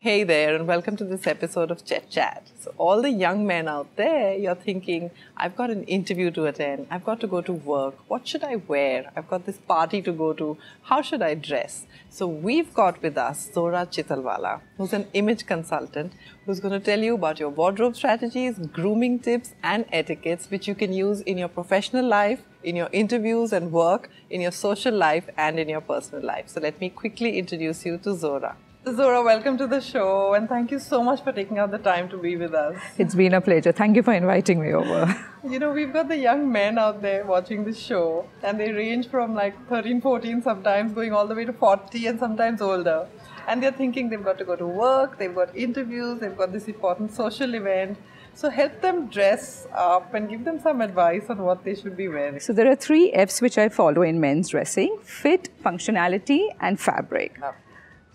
Hey there, and welcome to this episode of ChetChat. So all the young men out there, you're thinking, I've got an interview to attend, I've got to go to work, what should I wear? I've got this party to go to, how should I dress? So we've got with us Zohra Chitalwala, who's an image consultant, who's going to tell you about your wardrobe strategies, grooming tips, and etiquettes, which you can use in your professional life, in your interviews and work, in your social life, and in your personal life. So let me quickly introduce you to Zohra. Zohra, welcome to the show, and thank you so much for taking out the time to be with us. It's been a pleasure. Thank you for inviting me over. You know, we've got the young men out there watching this show, and they range from like 13, 14 sometimes, going all the way to 40 and sometimes older. And they're thinking they've got to go to work, they've got interviews, they've got this important social event. So help them dress up and give them some advice on what they should be wearing. So there are 3 Fs which I follow in men's dressing: fit, functionality, and fabric.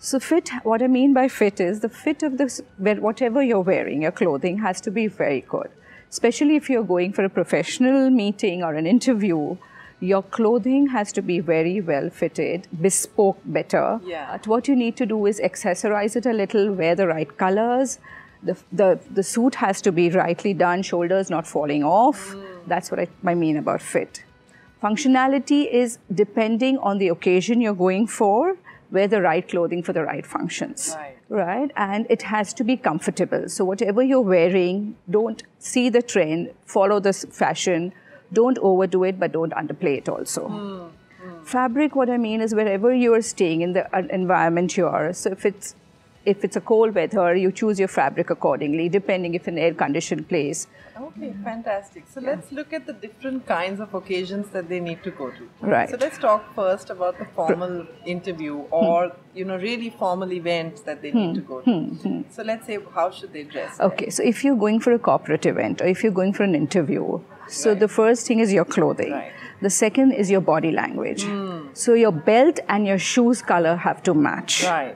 So fit, what I mean by fit is the fit of this, whatever you're wearing, your clothing has to be very good. Especially if you're going for a professional meeting or an interview, your clothing has to be very well fitted, bespoke better. Yeah. But what you need to do is accessorize it a little, wear the right colors. The suit has to be rightly done, shoulders not falling off. That's what I mean about fit. Functionality is depending on the occasion you're going for, wear the right clothing for the right functions. Right? And it has to be comfortable. So whatever you're wearing, don't see the trend, follow this fashion, don't overdo it, but don't underplay it also. Fabric, what I mean is wherever you are staying in the environment you are, so if it's a cold weather, you choose your fabric accordingly, depending if an air-conditioned place. Okay, fantastic. So let's look at the different kinds of occasions that they need to go to. Right. So let's talk first about the formal interview or, really formal events that they need to go to. So let's say, how should they dress? Okay, so if you're going for a corporate event or if you're going for an interview, so the first thing is your clothing. Right. The second is your body language. So your belt and your shoes color have to match. Right.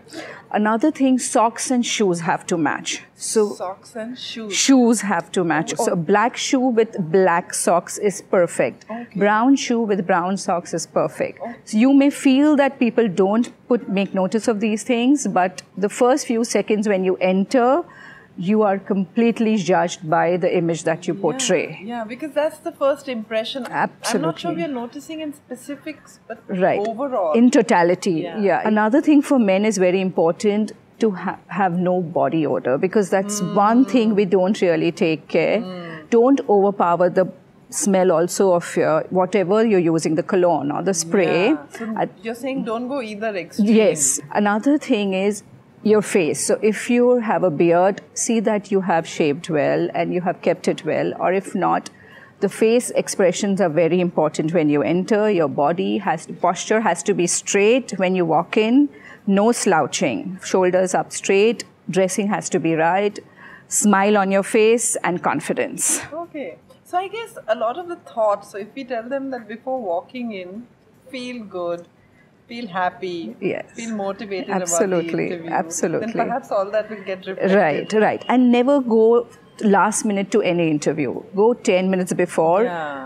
Another thing, socks and shoes have to match. So socks and shoes. Shoes have to match. So a black shoe with black socks is perfect. Okay. Brown shoe with brown socks is perfect. So you may feel that people don't make notice of these things, but the first few seconds when you enter, you are completely judged by the image that you portray. Yeah, because that's the first impression. Absolutely. I'm not sure we are noticing in specifics, but Right. overall. In totality, Yeah. Another thing for men is very important to have no body odor, because that's one thing we don't really take care. Don't overpower the smell also of whatever you're using, the cologne or the spray. Yeah. So you're saying don't go either extreme. Yes. Another thing is your face. So if you have a beard, see that you have shaved well and you have kept it well, or if not, the face expressions are very important when you enter. Your posture has to be straight when you walk in, no slouching, shoulders up straight, dressing has to be right, smile on your face, and confidence. Okay. So I guess a lot of the thoughts, so if we tell them that before walking in, feel good, feel happy, feel motivated about the interview, absolutely. then perhaps all that will get reflected. Right. And never go last minute to any interview. Go 10 minutes before,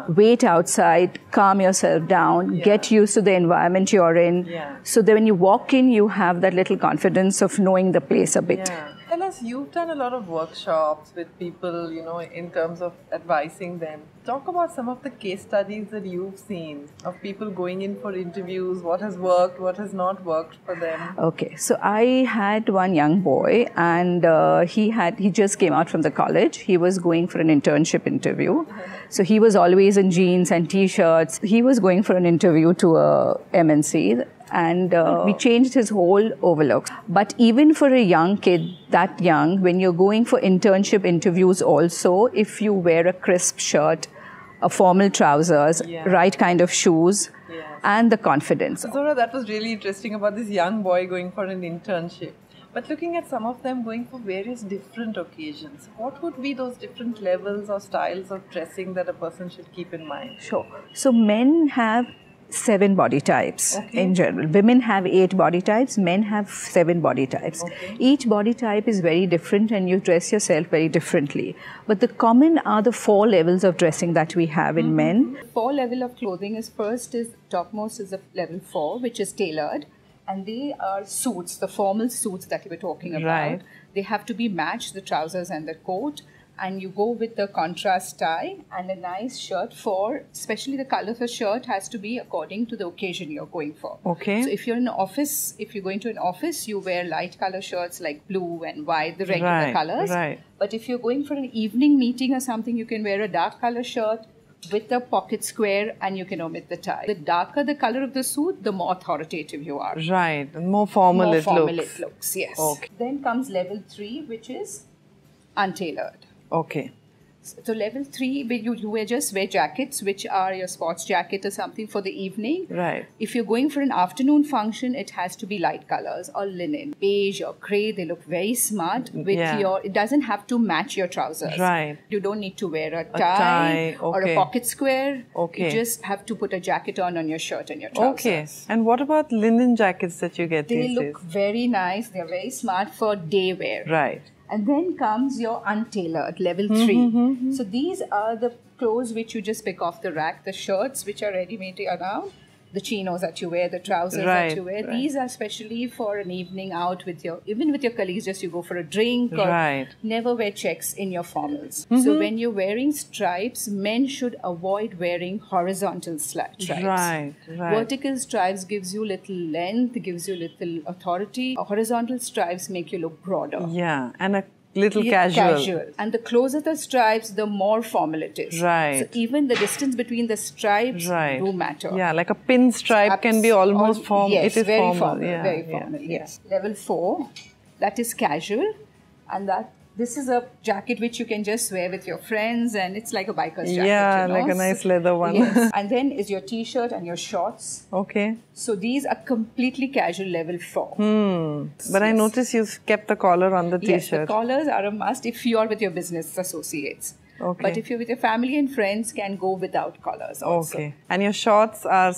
wait outside, calm yourself down, get used to the environment you're in. So that when you walk in, you have that little confidence of knowing the place a bit. Tell us, you've done a lot of workshops with people, in terms of advising them. Talk about some of the case studies that you've seen of people going in for interviews, what has worked, what has not worked for them. Okay, so I had one young boy, and he just came out from the college. He was going for an internship interview. So he was always in jeans and t-shirts. He was going for an interview to a MNC. And we changed his whole overlook. But even for a young kid, that young, when you're going for internship interviews also, if you wear a crisp shirt, a formal trousers, right kind of shoes, and the confidence. Zohra, that was really interesting about this young boy going for an internship. But looking at some of them going for various different occasions, what would be those different levels or styles of dressing that a person should keep in mind? Sure. So men have 7 body types in general. Women have 8 body types, men have 7 body types. Each body type is very different and you dress yourself very differently. But the common are the 4 levels of dressing that we have in men. 4 level of clothing is topmost is the level 4, which is tailored. and they are suits, the formal suits that you were talking about. Right. They have to be matched, the trousers and the coat. And you go with the contrast tie and a nice shirt especially the color of the shirt has to be according to the occasion you're going for. Okay. So if you're in an office, if you're going to an office, you wear light color shirts like blue and white, the regular colors. Right. But if you're going for an evening meeting or something, you can wear a dark color shirt with a pocket square and you can omit the tie. The darker the color of the suit, the more authoritative you are. Right. More formal it looks. Yes. Okay. Then comes level 3, which is untailored. Okay. So level 3, you just wear jackets, which are your sports jacket or something for the evening. Right. If you're going for an afternoon function, it has to be light colors or linen, beige or grey. They look very smart with it doesn't have to match your trousers. Right. You don't need to wear a tie or a pocket square. Okay. You just have to put a jacket on your shirt and your trousers. Okay. And what about linen jackets that you get these days? They look very nice. They're very smart for day wear. Right. And then comes your untailored, level 3. So these are the clothes which you just pick off the rack, the shirts which are ready-made around, the chinos that you wear, the trousers that you wear. These are specially for an evening out even with your colleagues, just you go for a drink or never wear checks in your formals. So when you're wearing stripes, men should avoid wearing horizontal stripes. Right. Vertical stripes gives you little length, gives you little authority. Horizontal stripes make you look broader. Yeah, and a little casual. And the closer the stripes, the more formal it is. Right. So even the distance between the stripes do matter. Yeah, like a pin stripe can be almost formal. Yes, it is very formal. Yeah, very formal. Yes. Level 4, that is casual, and this is a jacket which you can just wear with your friends, and it's like a biker's jacket. Yeah, like a nice leather one. Yes. And then is your t-shirt and your shorts. Okay. So these are completely casual, level 4. But I notice you've kept the collar on the t-shirt. Yes, the collars are a must if you are with your business associates. Okay. But if you're with your family and friends, can go without collars also. Okay. And your shorts are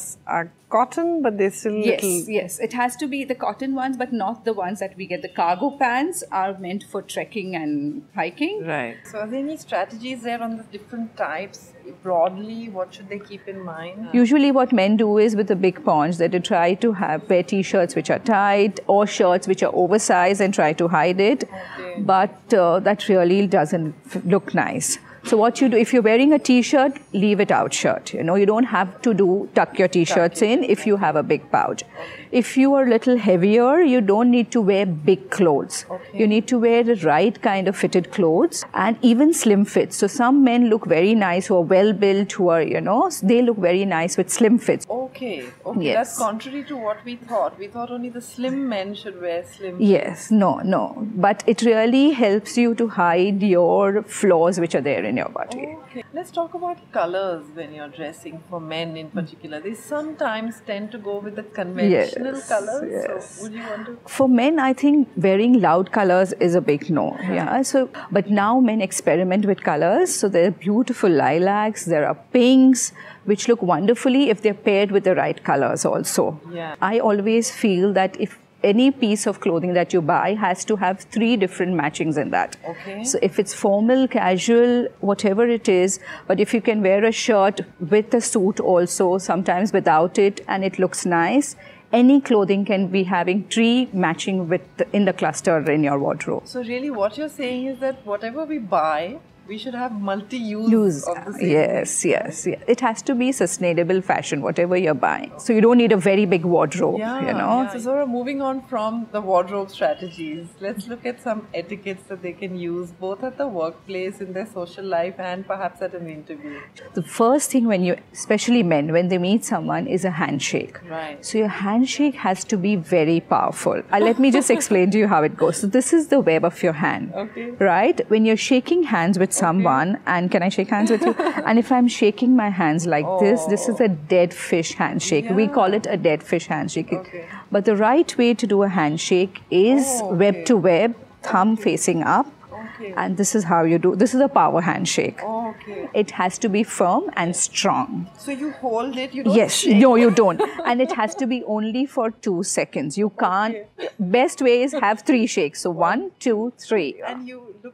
cotton, but they're still little... Yes. It has to be the cotton ones, but not the ones that we get. The cargo pants are meant for trekking and hiking. Right. So are there any strategies there on the different types? Broadly, what should they keep in mind? Usually what men do is with the big paunch that they try to wear t-shirts which are tight or shirts which are oversized and try to hide it. Okay. But that really doesn't look nice. So what you do, if you're wearing a t-shirt, leave it out shirt. You don't have to tuck your t-shirts in if you have a big pouch. Okay. If you are a little heavier, you don't need to wear big clothes. Okay. You need to wear the right kind of fitted clothes and even slim fits. So some men look very nice who are well built, who are, they look very nice with slim fits. Okay. Yes. That's contrary to what we thought. We thought only the slim men should wear slim fits. Yes, no. But it really helps you to hide your flaws which are there in your body. Okay. Let's talk about colors when you're dressing for men in particular. They sometimes tend to go with the conventional colors. Yes. So would you want to? For men, I think wearing loud colors is a big no. Yeah. So, but now men experiment with colors. So there are beautiful lilacs, there are pinks, which look wonderfully if they're paired with the right colors also. Yeah. I always feel that if any piece of clothing that you buy has to have 3 different matchings in that. Okay. So if it's formal, casual, whatever it is, but if you can wear a shirt with a suit also, sometimes without it, and it looks nice, any clothing can be having 3 matching in the cluster in your wardrobe. So really what you're saying is that whatever we buy, we should have multi-use of the same. Yes. It has to be sustainable fashion, whatever you're buying. So you don't need a very big wardrobe, So Zohra, moving on from the wardrobe strategies, let's look at some etiquettes that they can use both at the workplace, in their social life, and perhaps at an interview. The first thing especially men, when they meet someone, is a handshake. Right. So your handshake has to be very powerful. Let me just explain to you how it goes. So this is the web of your hand. Okay. Right? When you're shaking hands with someone, and can I shake hands with you? And if I'm shaking my hands like this is a dead fish handshake. We call it a dead fish handshake. Okay. But the right way to do a handshake is web to web, thumb facing up. Okay. And this is how you do. This is a power handshake. Okay. It has to be firm and strong. So you hold it, you don't shake? No, you don't. And it has to be only for 2 seconds. You can't. Best way is have 3 shakes. So 1, 2, 3. And you look.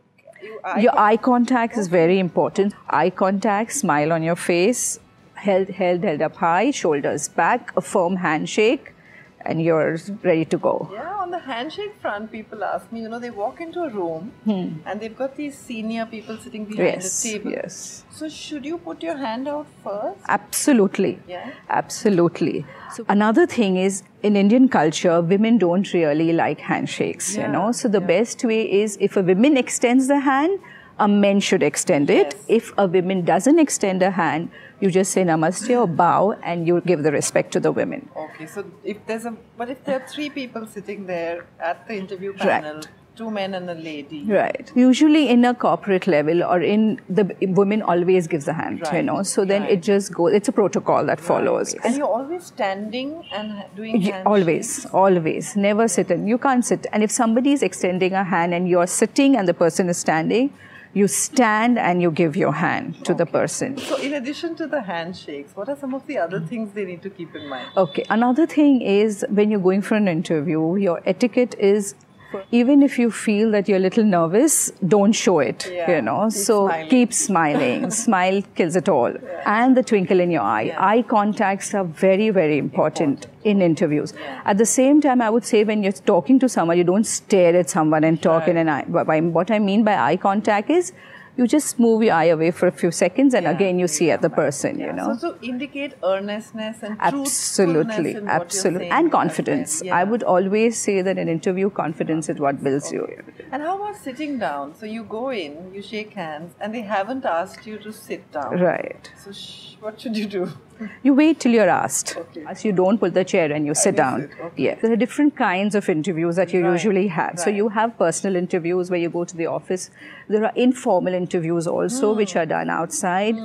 Your eye contact is very important. Eye contact, smile on your face, held up high, shoulders back, a firm handshake. and you're ready to go. Yeah, on the handshake front, people ask me, they walk into a room and they've got these senior people sitting behind the table. Yes. So should you put your hand out first? Absolutely. Yeah. Absolutely. So another thing is, in Indian culture, women don't really like handshakes, So the best way is, if a woman extends the hand, a man should extend it. Yes. If a woman doesn't extend a hand, you just say namaste or bow, and you give the respect to the women. Okay, so if there are 3 people sitting there at the interview panel, Right. 2 men and a lady. Right. Usually in a corporate level or in the women always gives a hand, Right. So then it just goes, it's a protocol that follows. And you're always standing and doing handshakes? Always. Never sit in. You can't sit. And if somebody is extending a hand and you're sitting and the person is standing, you stand and you give your hand to the person. So in addition to the handshakes, what are some of the other things they need to keep in mind? Okay. Another thing is, when you're going for an interview, your etiquette is, even if you feel that you're a little nervous, don't show it, Keep smiling. Smile kills it all. Yeah. And the twinkle in your eye. Yeah. Eye contacts are very, very important in interviews. Yeah. At the same time, I would say, when you're talking to someone, you don't stare at someone and talk in an eye. What I mean by eye contact is, you just move your eye away for a few seconds and again you see at the person, So to indicate earnestness and absolutely, truthfulness in absolutely. And confidence. I would always say that in interview, confidence is what builds you. And how about sitting down? So you go in, you shake hands, and they haven't asked you to sit down. Right. So what should you do? You wait till you're asked. Okay. So you don't pull the chair and you sit down. Okay. Yes. There are different kinds of interviews that you usually have. Right. So you have personal interviews where you go to the office. There are informal interviews also which are done outside.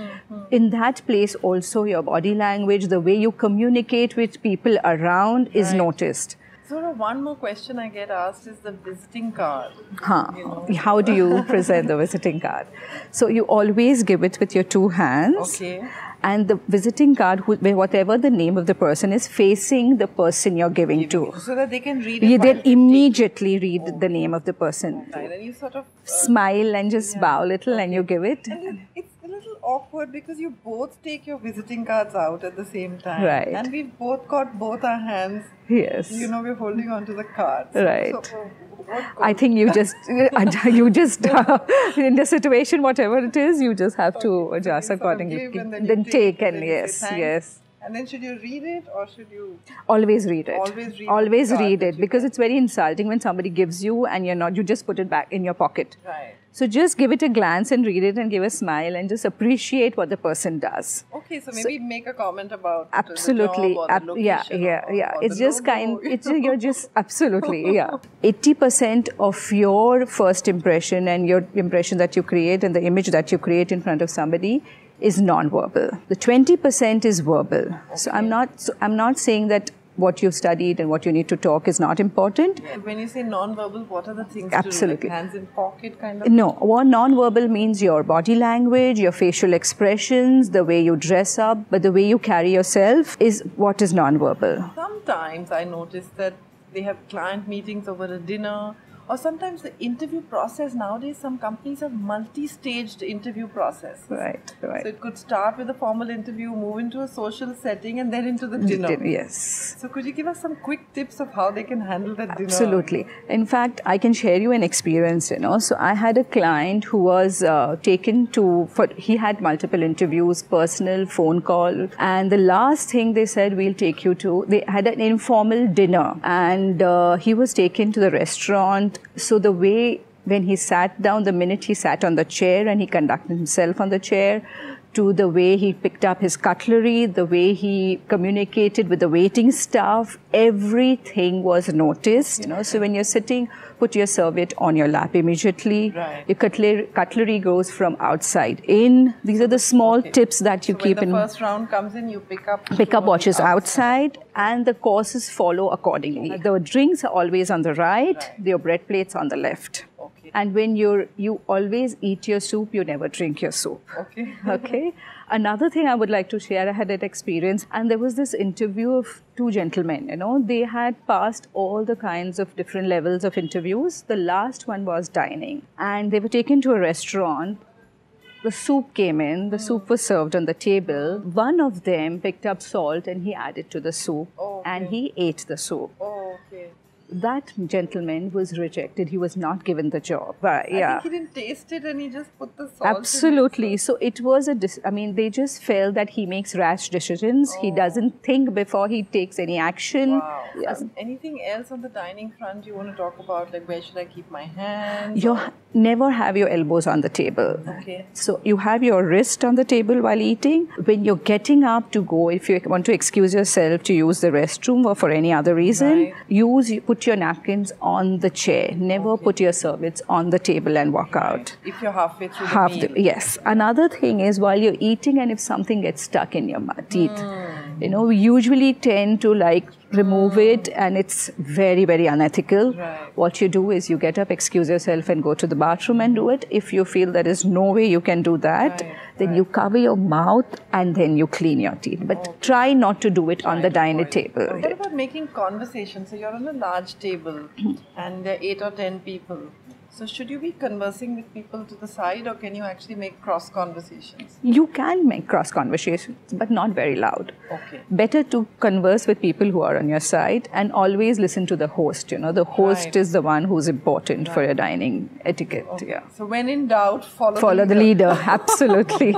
In that place also, your body language, the way you communicate with people around is noticed. So one more question I get asked is the visiting card. How do you present the visiting card? So you always give it with your 2 hands. Okay. And the visiting card, whatever the name of the person is, facing the person you're giving to. So that they can read it. They'll immediately read the name of the person. Right. And you sort of smile and just bow a little and you give it. And it's a little awkward because you both take your visiting cards out at the same time. Right. And we've both got both our hands. Yes. We're holding on to the cards. Right. So, I think you just in the situation, whatever it is, you just have to adjust accordingly. Then take and yes. And then should you read it or should you? Always read it. Always read it because it's very insulting when somebody gives you and you just put it back in your pocket. Right. So just give it a glance and read it and give a smile and just appreciate what the person does. Okay, so maybe make a comment about absolutely, the job or the location yeah. or It's just logo. you're just absolutely 80% of your first impression and your impression that you create and the image that you create in front of somebody is non-verbal. The 20% is verbal. Okay. So I'm not saying that what you've studied and what you need to talk is not important. Yeah. When you say non-verbal, what are the things absolutely. To do? Like hands in pocket kind of? No, what non-verbal means your body language, your facial expressions, the way you dress up, but the way you carry yourself is what is non-verbal. Sometimes I notice that they have client meetings over a dinner. Or sometimes the interview process nowadays, some companies have multi-staged interview process. Right. So it could start with a formal interview, move into a social setting, and then into the dinner. Yes. So could you give us some quick tips of how they can handle that dinner? Absolutely. In fact, I can share you an experience, So I had a client who was taken he had multiple interviews, personal, phone call. And the last thing they said, we'll take you to, they had an informal dinner. And he was taken to the restaurant. So the way, when he sat down, the minute he sat on the chair and he conducted himself on the chair, to the way he picked up his cutlery, the way he communicated with the waiting staff, everything was noticed. So when you're sitting, put your serviette on your lap immediately. Right. Your cutlery goes from outside in. These are the small tips that you keep in. When the first round comes in, you pick up what is outside, and the courses follow accordingly. The drinks are always on the right. Your bread plates on the left. Okay. And when you always eat your soup, you never drink your soup. Okay. Okay. Another thing I would like to share, I had that experience, and there was this interview of 2 gentlemen, they had passed all the kinds of different levels of interviews. The last one was dining, and they were taken to a restaurant. The soup came in, the soup was served on the table. One of them picked up salt and he added to the soup and he ate the soup. Oh, okay. That gentleman was rejected. He was not given the job. I think he didn't taste it and he just put the salt Absolutely. in it. So it was they just felt that he makes rash decisions. He doesn't think before he takes any action. Wow. Yeah. Anything else on the dining front you want to talk about? Like, where should I keep my hands? Never have your elbows on the table. Okay. So you have your wrist on the table while eating. When you're getting up to go, if you want to excuse yourself to use the restroom or for any other reason, put your napkins on the chair. Never put your serviettes on the table and walk out. If you're halfway through the meal. Yes. Another thing is while you're eating and if something gets stuck in your teeth, we usually tend to remove it and it's very, very unethical. Right. What you do is you get up, excuse yourself and go to the bathroom and do it. If you feel there is no way you can do that, then you cover your mouth and then you clean your teeth. But try not to do it on the dining table. What about making conversation? So you're on a large table and there are 8 or 10 people. So should you be conversing with people to the side or can you actually make cross conversations? You can make cross conversations, but not very loud. Okay. Better to converse with people who are on your side and always listen to the host. The host is the one who's important for your dining etiquette. Okay. Yeah. So when in doubt, follow the leader. Absolutely.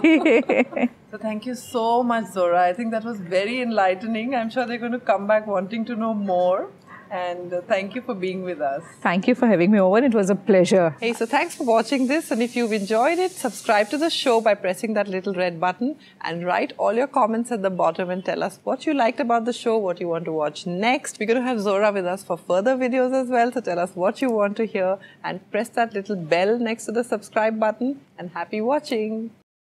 So thank you so much, Zohra. I think that was very enlightening. I'm sure they're going to come back wanting to know more. And thank you for being with us. Thank you for having me over. It was a pleasure. Hey, so thanks for watching this. And if you've enjoyed it, subscribe to the show by pressing that little red button and write all your comments at the bottom and tell us what you liked about the show, what you want to watch next. We're going to have Zohra with us for further videos as well. So tell us what you want to hear and press that little bell next to the subscribe button. And happy watching.